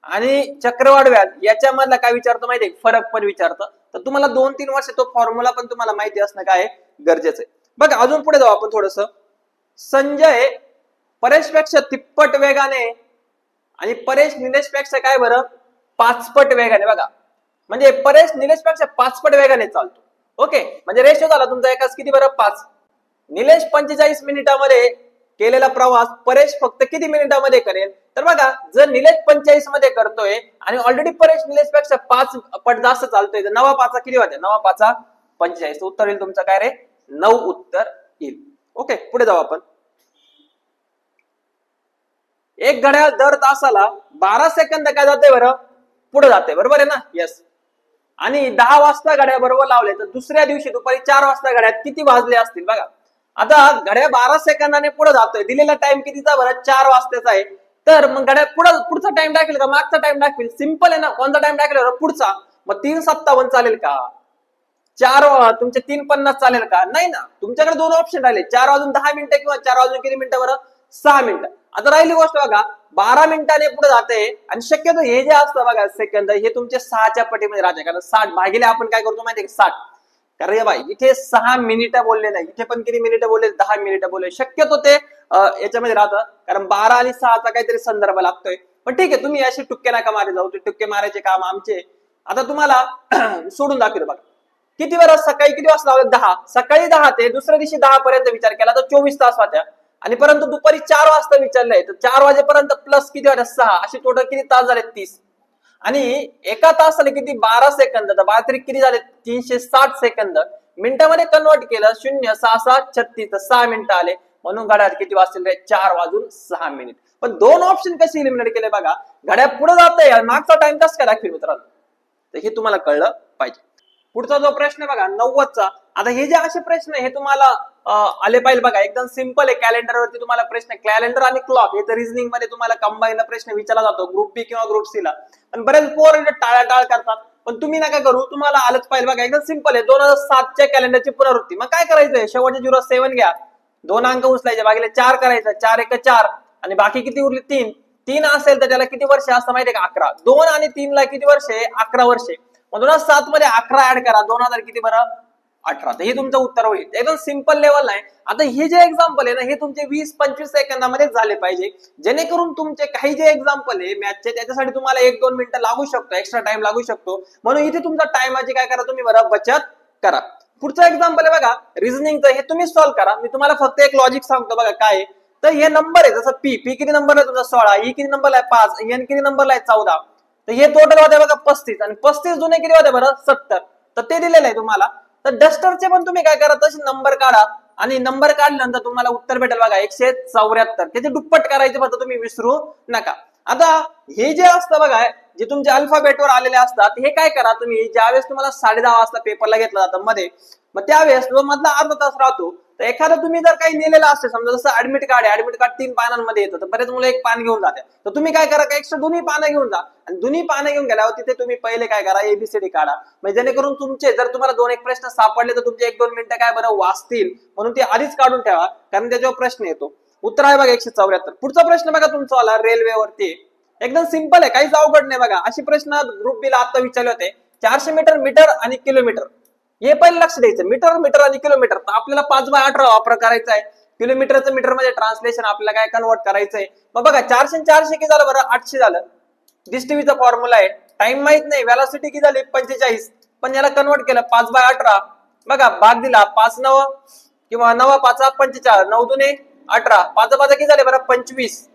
आणि चक्रवाढ व्याज याच्यामधला काय विचारतो माहितीये, फरक पण विचारतं. तर तुम्हाला 2-3 वर्ष तो फॉर्म्युला पण तुम्हाला माहिती असणं काय गरजेचं आहे. बघा अजून पुढे जाऊ आपण थोडस. संजय परेशपेक्षा 3पट वेगाने आणि परेश निलेशपेक्षा काय बरं 5पट वेगाने. बघा म्हणजे परेश निलेशपेक्षा 5पट वेगाने चालतो. ओके, म्हणजे रेशो झाला तुमचा एकाच किती बरं 5. निलेश 45 मिनिटांमध्ये केलेला प्रवास परेश फक्त किती मिनिटांमध्ये करेल. तर बघा जर निलेश 45 मध्ये करतोय आणि ऑलरेडी परेश निलेशपेक्षा 5 पट जास्त चालतोय तर 9-5 किती होते 9-5 45. उत्तर येईल तुमचं काय रे 9 उत्तर येईल. ओके पुढे जाऊ आपण. एक घड्याळ दर तासाला 12 सेकंद काय जाते बरं पुढे जाते, बरोबर आहे ना. येस. आणि 10 वाजता घड्याळ बरोबर लावले तर दुसऱ्या दिवशी दुपारी 4 वाजता घड्याळात किती वाजले असतील. बघा आता घड्याळ 12 सेकंदाने पुढे जातोय, दिलेला टाइम कितीचा बरं 4 वाजताचा आहे. तर मग घड्याळ पुढचा टाइम टाकेल का मागचा टाइम टाकेल. सिंपल आहे ना, कोणता टाइम टाकेल बरं पुढचा. मग 3:57 चालेल का, 4 तुमचे 3:50 चालेल का, नाही ना. तुमच्याकडे 2 ऑप्शन राहिले, 4 वाजून 10 मिनिटं किंवा 4 वाजून किती मिनिटं बरं 6 मिनिटं. आता राहिली गोष्ट बघा 12 मिनिटांनी पुढे जाते आणि शक्यतो हे जे असतं बघा सेकंद हे तुमचे 6च्या पटीमध्ये राहते, कारण 60 भागिले आपण काय करतो माहितीये 60. कारण बाई इथे 6 मिनिटं बोलले नाही, इथे पण किती मिनिटं बोलले 10 मिनिटं बोलले. शक्यतो ते याच्यामध्ये राहतं, कारण 12 आणि 6चा काहीतरी संदर्भ लागतोय. पण ठीक आहे तुम्ही अशी टुक्के नका मारे जाऊ, ते टुक्के मारायचे काम आमचे. आता तुम्हाला सोडून दाखवलं बघा किती वेळा सकाळी किती वाजता लावलं 10. सकाळी 10 ते दुसऱ्या दिवशी 10 पर्यंत विचार केला तर 24 तास होत्या. आणि परंतु दुपारी 4 वाजता विचारलंय तर 4 वाजेपर्यंत प्लस किती होत्या 6. असे टोटल किती तास झाले 30. आणि एका तासाला किती 12 सेकंद तर 12 किती झाले 360 सेकंद. मिनिटामध्ये कन्वर्ट केलं 0 6 6 36 तर 6 मिनिटं आले. म्हणून घड्याळ किती वाजतील रे 4 वाजून 6 मिनिट. पण 2 ऑप्शन कसे इलिमिनेट केले बघा. घड्याळ पुढे जातंय मागचा टाइम कसं काय दाखवेल मित्रांनो, तर हे तुम्हाला कळलं पाहिजे. पुढचा जो प्रश्न आहे बघा 90चा. आता हे जे असे प्रश्न हे तुम्हाला आले पाहिजे बघा, एकदम सिंपल आहे. कॅलेंडरवरती तुम्हाला प्रश्न, कॅलेंडर आणि क्लॉक हे तर रिझनिंग मध्ये तुम्हाला कंबाईन प्रश्न विचारला जातो ग्रुप बी किंवा ग्रुप सी ला. पण बरेच पोर टाळाटाळ करतात, पण तुम्ही नका करू, तुम्हाला आलंच पाहिजे बघा. एकदम सिंपल आहे. 2007च्या कॅलेंडरची पुनरावृत्ती. मग काय करायचंय शेवटचे 07 घ्या 2 अंक उचलायचे, भागिले 4 करायचं, 4 एक 4 आणि बाकी किती उरले 3. 3 असेल तर त्याला किती वर्ष असतं माहितीये का? 11. 2 आणि 3 ला किती वर्षे? 11 वर्षे. मग 2007 मध्ये 11 ऍड करा, 2000 किती बरं? 18. तर हे तुमचं उत्तर होईल. एकदम सिंपल लेवल आहे. आता हे जे एक्झाम्पल आहे ना, हे तुमचे 20-25 सेकंदामध्ये झाले पाहिजे, जेणेकरून तुमचे काही जे एक्झाम्पल आहे मॅथचे त्याच्यासाठी तुम्हाला 1-2 मिनिटं लागू शकतो, एक्स्ट्रा टाइम लागू शकतो. म्हणून इथे तुमचा टाइमाची काय करा तुम्ही बरं? बचत करा. पुढचं एक्झाम्पल आहे बघा रिझनिंगचं, हे तुम्ही सॉल्व्ह करा. मी तुम्हाला फक्त एक लॉजिक सांगतो बघा काय. तर हे नंबर आहे, जसं पी किती नंबर आहे तुमचा? 16. ई किती नंबरला आहे? 5. एन किती नंबरला आहे? 14. तर हे टोटल होते बघा 35 आणि 35 जुने किती होते बरं? 70. तर ते दिलेलं आहे तुम्हाला. तर डस्टरचे पण तुम्ही काय करा तसे नंबर काढा आणि नंबर काढल्यानंतर तुम्हाला उत्तर भेटेल बघा 174. त्याचे दुप्पट करायचे फक्त तुम्ही विसरू नका. आता हे जे असतं बघा जे तुमच्या अल्फाबेटवर आलेले असतात, हे काय करा तुम्ही ज्यावेळेस तुम्हाला 10:30 वाजता पेपरला घेतलं जातं मध्ये, मग त्यावेळेस जो मधला अर्धा तास राहतो, तर एखादं तुम्ही जर काही नेलेलं असते, समजा जसं ऍडमिट कार्ड आहे, ऍडमिट कार्ड 3 पानांमध्ये येतं, तर बरेच मुलं 1 पान घेऊन जाते. तर तुम्ही काय करा एक्स्ट्रा 2 पानं घेऊन जा आणि 2 पानं घेऊन गेल्यावर तिथे तुम्ही पहिले काय करा एबीसीडी काढा. म्हणजे जेणेकरून तुमचे जर तुम्हाला 2-1 प्रश्न सापडले तर तुमचे 1-2 मिनिटं काय बरं वाचतील, म्हणून ते आधीच काढून ठेवा, कारण त्याच्यावर प्रश्न येतो. उत्तर आहे बघा 174. पुढचा प्रश्न बघा तुमचा आला रेल्वेवरती. एकदम सिंपल आहे, काहीच अवघड नाही बघा. अशी प्रश्न ग्रुप बी ला आता विचारले होते. 400 मीटर, मीटर आणि किलोमीटर, हे पहिले लक्ष द्यायचं. मीटर आणि किलोमीटर. तर आपल्याला 5/18 वापर करायचा आहे. किलोमीटरचं मीटर मध्ये ट्रान्सलेशन आपल्याला काय कन्वर्ट करायचंय. मग बघा 400 400 किती झालं बरं? 800 झालं. डिस्टिव्हीचा फॉर्म्युला आहे. टाइम माहित नाही, व्हेलॉसिटी किती झाली? 45. पण याला कन्वर्ट केलं 5/18. बघा भाग दिला 5 9 किंवा 9 5 45, 9 2 18, 5 5 किती झाले बरं? 25.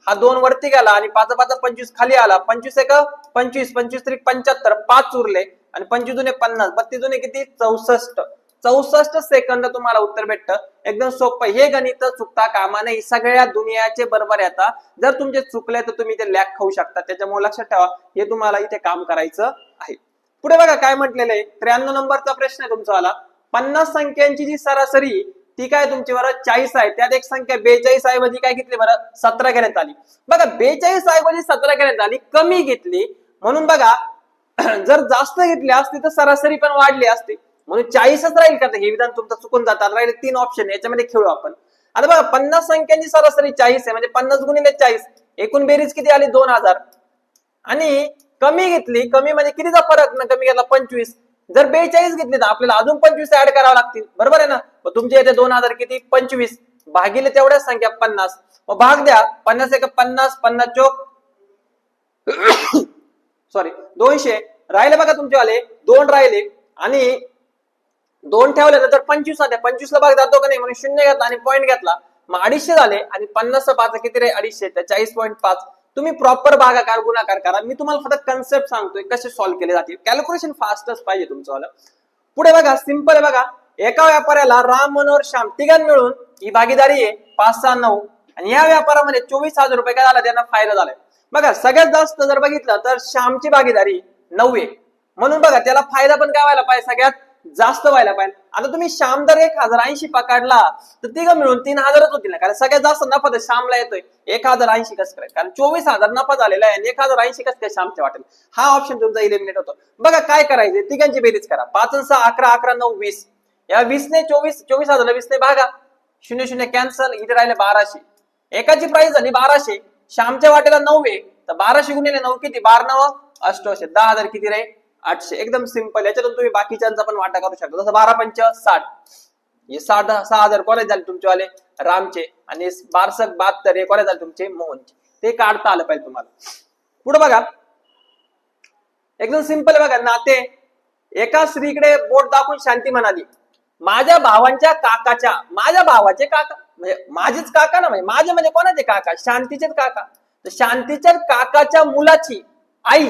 हा 2 वरती गेला आणि 5 5 25 खाली आला. 25 1 25, 25 3 75, 5 उरले आणि 25 दुने 50, 32 दुने किती? 64. 64 सेकंद तुम्हाला उत्तर भेटतं. एकदम सोपं. हे गणित चुकता कामा नये. सगळ्या दुनियाचे बरोबर येतात. जर तुमचे चुकले तर तुम्ही ते लॅक खाऊ शकता. त्याच्यामुळे लक्षात ठेवा, हे तुम्हाला इथे काम करायचं आहे. पुढे बघा काय म्हटलेलं आहे. 93 नंबरचा प्रश्न आहे तुमचा वाला. 50 संख्यांची जी सरासरी ती काय तुमची बरं? 40 आहे. त्यात एक संख्या 42 ऐवजी काय घेतली बरं? 17 घेण्यात आली. बघा 42 ऐवजी 17 घेण्यात आली, कमी घेतली. म्हणून बघा जर जास्त घेतली असती तर सरासरी पण वाढली असती, म्हणून 40च राहील का? हे विधान तुमचं चुकून जातात. राहिले 3 ऑप्शन, याच्यामध्ये खेळू आपण. आता बघा 50 संख्यांची सरासरी 40 आहे, म्हणजे 50 गुणिले 40, एकूण बेरीज किती आली? 2000. आणि कमी घेतली, कमी म्हणजे कितीचा फरक ना? कमी घेतला 25. जर 42 घेतली तर आपल्याला अजून 25 ऍड करावं लागतील, बरोबर आहे ना? मग तुमच्या इथे 2000 किती? 25 भागिले तेवढ्याच संख्या 50. मग भाग द्या. 50 1 50, 50 चोक सॉरी 200 राहिले बघा तुमच्यावाले. 2 राहिले आणि 2 ठेवले तर 25 आले. 25 ला भाग जातो का नाही, म्हणून 0 घेतला आणि पॉईंट घेतला. मग 250 झाले आणि 50 5 किती रे? 250. तर 40.5. तुम्ही प्रॉपर भागाकार गुणाकार करा. मी तुम्हाला फक्त कन्सेप्ट सांगतोय कसे सॉल्व्ह केले जातील. कॅल्क्युलेशन फास्टच पाहिजे तुमचं. पुढे बघा सिंपल आहे बघा. एका व्यापाऱ्याला राम मनोहर श्याम तिघां मिळून ही भागीदारी आहे 5 6 9 आणि या व्यापारामध्ये 24,000 रुपये काय झाला? त्यांना फायदा झालाय. बघा सगळ्यात जास्त जर बघितलं तर श्यामची भागीदारी 9 आहे, म्हणून बघा त्याला फायदा पण काय व्हायला पाहिजे? सगळ्यात जास्त व्हायला पाहिजे. आता तुम्ही श्याम जर 1080 पकडला तर तिघं मिळून 3000च होतील ना, कारण सगळ्यात जास्त नफा तर श्यामला येतोय. 1080 कसं करायचं? कारण 24,000 नफा झालेला आहे आणि 1080 कसं काय श्यामच्या वाटेल? हा ऑप्शन तुमचा इलिमिनेट होतो. बघा काय करायचं, तिघांची बेरीज करा. 5 आणि 6 11, 11 9 20. या 20 ने 24,000 20 ने भागा, 0 0 कॅन्सल. इथे राहिले 1200. एकाची प्राइस झाली 1200, श्यामच्या वाटेला 9 आहे, तर 1200 गुणिले 9 किती? 12 9 88. 10,000 किती रे? 800. एकदम सिंपल. याच्यातून तुम्ही बाकीच्यांचा पण वाटा करू शकता. जसं 12 5 60, हे 6,000 कॉलेज झाले तुमचेवाले रामचे आणि 12 72 हे कॉलेज झाले तुमचे मोहनचे. ते काढता आलं पाहिजे तुम्हाला. पुढे बघा एकदम सिंपल आहे बघा. नाते. एका स्त्रीकडे बोट दाखवून शांती म्हणाली, माझ्या भावांच्या काकाच्या, माझ्या भावाचे काका म्हणजे माझेच काका ना, म्हणजे माझे म्हणजे कोणाचे काका? शांतीचेच काका. तर शांतीच्या काकाच्या मुलाची आई,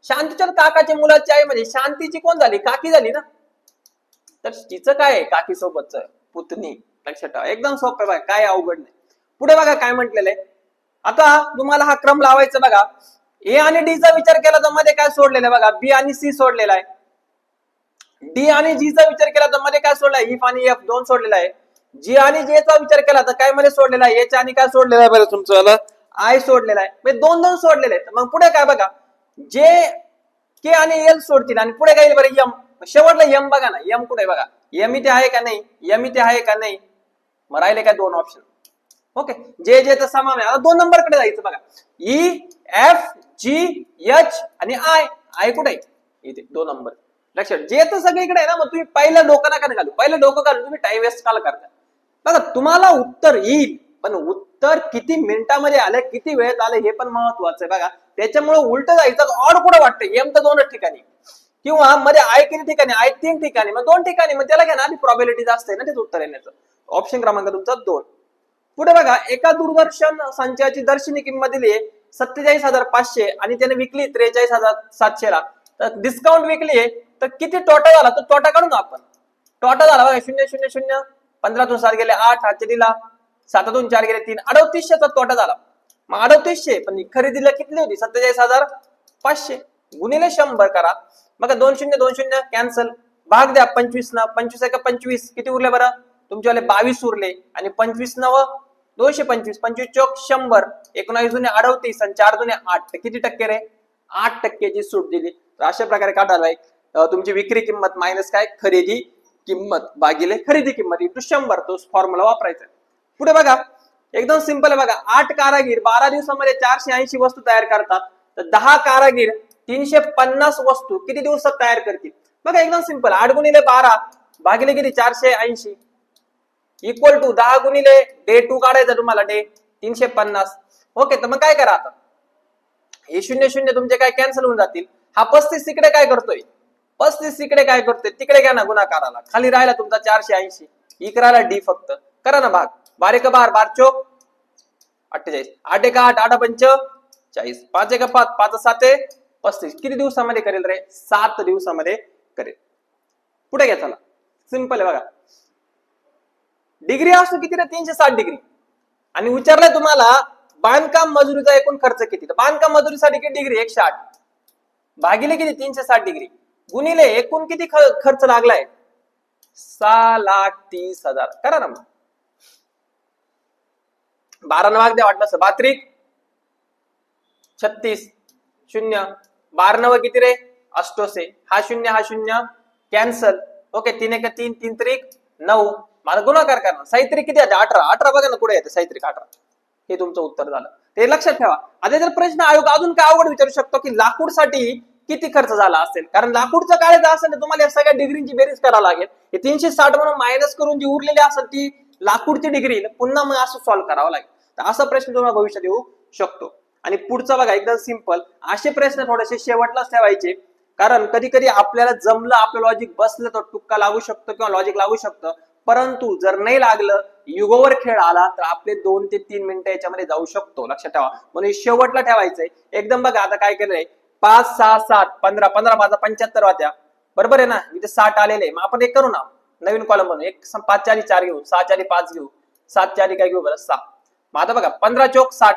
शांतीच्या काकाच्या मुलाची आई म्हणजे शांतीची कोण झाली? काकी झाली ना. तर तिचं काय आहे? काकी सोबतच पुतणी. लक्षात ठेवा. एकदम सोपं बघा, काय अवघड नाही. पुढे बघा काय म्हटलेलं आहे. आता तुम्हाला हा क्रम लावायचा बघा. ए आणि डी चा विचार केला तर मध्ये काय सोडलेलं आहे बघा? बी आणि सी सोडलेला आहे. डी आणि जी चा विचार केला तर मध्ये काय सोडलाय? इफ आणि एफ 2 सोडलेला आहे. जी आणि जे चा विचार केला तर काय मध्ये सोडलेला आहे? एच आणि काय सोडलेला आहे बरं तुमचं? आय सोडलेला आहे. म्हणजे 2 2 सोडलेले आहेत. मग पुढे काय बघा? जे के आणि एल सोडतील आणि पुढे काय येईल बरं? एम. शेवटला एम बघा ना. एम कुठे बघा? एम इथे आहे का नाही? एम इथे आहे का नाही? मग राहिले काय दोन ऑप्शन. ओके, जे जे तर समान आहे. आता 2 नंबर कडे जायचं बघा. ई एफ जी एच आणि आय. आय कुठे आहे? इथे 2 नंबर. लक्षात, जे तर सगळीकडे आहे ना, मग तुम्ही पहिलं डोकं नका घालू. पहिलं डोकं घालून तुम्ही टाइम वेस्ट काल करता. बघा तुम्हाला उत्तर येईल, पण उत्तर किती मिनिटांमध्ये आलं, किती वेळेत आलं हे पण महत्वाचं आहे बघा. त्याच्यामुळे उलट जायचं. ऑड कुठं वाटतं? एम तर 2च ठिकाणी, किंवा मध्ये आय किती ठिकाणी? आय 3 ठिकाणी, मग 2 ठिकाणी. मग त्याला घ्या ना, आधी प्रॉबिलिटी जास्त आहे ना त्याचं उत्तर येण्याचं. ऑप्शन क्रमांक तुमचा 2. पुढे बघा, एका दूरदर्शन संचाची दर्शनी किंमत दिली 47,500 आणि त्याने विकली 43,700 ला. तर डिस्काउंट विकली तर किती तोटा झाला? तो तोटा काढू ना आपण. तोटा झाला बघा 0,0,0 15 7 गेले 8, 8 दिला 7 4 गेले 3, 3800चा तोटा झाला. मग 3800 पण खरेदीला किती होती? 47,500 गुणिले 100 करा. बघा 2 कॅन्सल, भाग द्या 25 न. 25 1 25, किती उरले बरं? तुमच्यावाले 22 उरले. आणि 25 9 225, 25 चौक 100, 19 दुने 38 आणि 4 दुने 8, किती टक्के रे? 8%ची सूट दिली. तर अशा प्रकारे काढायला तुमची विक्री किंमत मायनस काय? खरेदी किंमत भागिले खरेदी किंमत इंटू 100. तो फॉर्म्युला वापरायचा. पुढे बघा, एकदम सिंपल आहे बघा. 8 कारागीर 12 दिवसामध्ये 480 वस्तू तयार करतात. तर 10 कारागीर 350 वस्तू किती दिवसात तयार करतील? बघा एकदम सिंपल. 8 गुणिले 12 भागिले किती? 480 इक्वल टू 10 गुणिले डे 2 काढायचा तुम्हाला, डे 350. ओके, तर मग काय करा आता? हे 0 तुमचे काय कॅन्सल होऊन जातील. हा 35 तिकडे काय करतोय? 35 तिकडे काय करतोय? तिकडे घ्या ना गुणाकाराला. खाली राहिला तुमचा 480, इकराला डी फक्त. करा ना भाग. 12 का 12, 12 चौक 48, 8 1 8, 8 पंच 40, 5 1 5, 5 7 35. किती दिवसामध्ये करेल रे? 7 दिवसामध्ये करेल. पुढे घ्या चला. सिंपल आहे बघा. डिग्री असतो किती रे? 360 डिग्री. आणि विचारलंय तुम्हाला बांधकाम मजुरीचा एकूण खर्च किती? तर बांधकाम मजुरीसाठी किती डिग्री? 108 भागिले किती? 360 डिग्री गुणिले एकूण किती खर्च लागलाय? 6,30,000. करा ना मग. 12 भाग द्या वाटलं 32 36 0, 12 9 किती रे? 88. हा 0 हा 0 कॅन्सल. ओके, 3 1 3, 3 3 9. मला गुणाकार करणार. साहित्रिक किती आहे? 18. 18 बघा ना कुठे येते साहित्रिक 18. हे तुमचं उत्तर झालं. ते लक्षात ठेवा. आता जर प्रश्न आयोग अजून काय अवघड विचारू शकतो की लाकूडसाठी किती खर्च झाला असेल? कारण लाकूडचं काढायचं असेल तर तुम्हाला या सगळ्या डिग्रीची बेरीज करावं लागेल. हे 360 म्हणून मायनस करून जी उरलेली असेल ती लाकूडची डिग्री पुन्हा मग असं सॉल्व्ह करावं लागेल. तर असा प्रश्न तुम्हाला भविष्यात येऊ शकतो. आणि पुढचा बघा एकदम सिंपल. असे प्रश्न थोडेसे शेवटलाच ठेवायचे, कारण कधी कधी आपल्याला जमलं, आपलं लॉजिक बसलं तर टुक्का लागू शकतो किंवा लॉजिक लागू शकतं. परंतु जर नाही लागलं, युगोवर खेळ आला तर आपले 2 ते 3 मिनिटं याच्यामध्ये जाऊ शकतो. लक्षात ठेवा. म्हणून शेवटला ठेवायचंय. एकदम बघा आता काय केलंय, 5 6 7 15 15 माझा 75 होत्या. बरोबर आहे ना? इथे 60 आलेले. मग आपण एक करू ना, नवीन कॉलम बनवू. 5 4 4 घेऊ, 6 4 5 घेऊ, 7 4 काय घेऊ बरं? 6. मग आता बघा 15 चौक 60,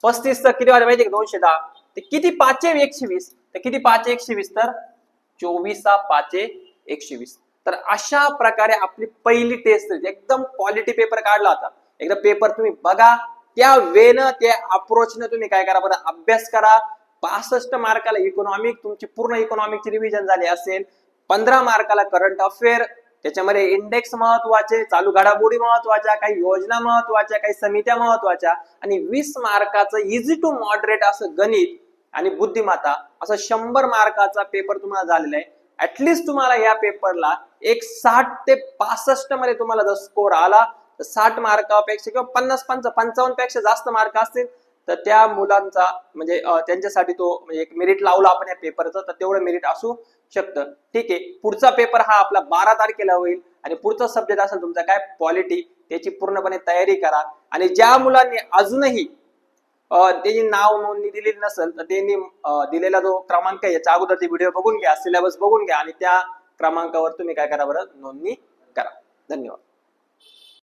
35 तर किती वाले माहिती का? 210. ते किती 5 120? तर किती 5 120? तर 24 5 120. तर अशा प्रकारे आपली पहिली टेस्ट एकदम क्वालिटी पेपर काढला होता. एकदा पेपर तुम्ही बघा, त्या वेनं त्या अप्रोचने तुम्ही काय करा बरं? अभ्यास करा. 65 मार्काला इकॉनॉमिक, तुमची पूर्ण इकॉनॉमिकची रिव्हिजन झाली असेल. 15 मार्काला करंट अफेअर, त्याच्यामध्ये इंडेक्स महत्वाचे, चालू घडामोडी महत्वाच्या, काही योजना महत्वाच्या, काही समित्या महत्वाच्या, आणि 20 मार्काचं इझी टू मॉडरेट असं गणित आणि बुद्धिमत्ता, असं 100 मार्काचा पेपर तुम्हाला झालेला आहे. ऍटलिस्ट तुम्हाला या पेपरला एक 60 ते 65 मध्ये तुम्हाला जर स्कोर आला तर 60 मार्कापेक्षा किंवा 50 55 पेक्षा जास्त मार्क असतील तर त्या मुलांचा म्हणजे त्यांच्यासाठी तो म्हणजे एक मेरिट लावला आपण या पेपरचं, तर तेवढं मेरिट असू शकतं. ठीक आहे. पुढचा पेपर हा आपला 12 तारखेला होईल आणि पुढचा सब्जेक्ट असेल तुमचा काय? पॉलिटी. त्याची पूर्णपणे तयारी करा. आणि ज्या मुलांनी अजूनही त्याची नाव नोंदणी दिलेली नसेल तर त्यांनी दिलेला जो क्रमांक आहे याच्या अगोदर ते व्हिडिओ बघून घ्या, सिलेबस बघून घ्या आणि त्या क्रमांकावर तुम्ही काय करा बरं? नोंदणी करा. धन्यवाद.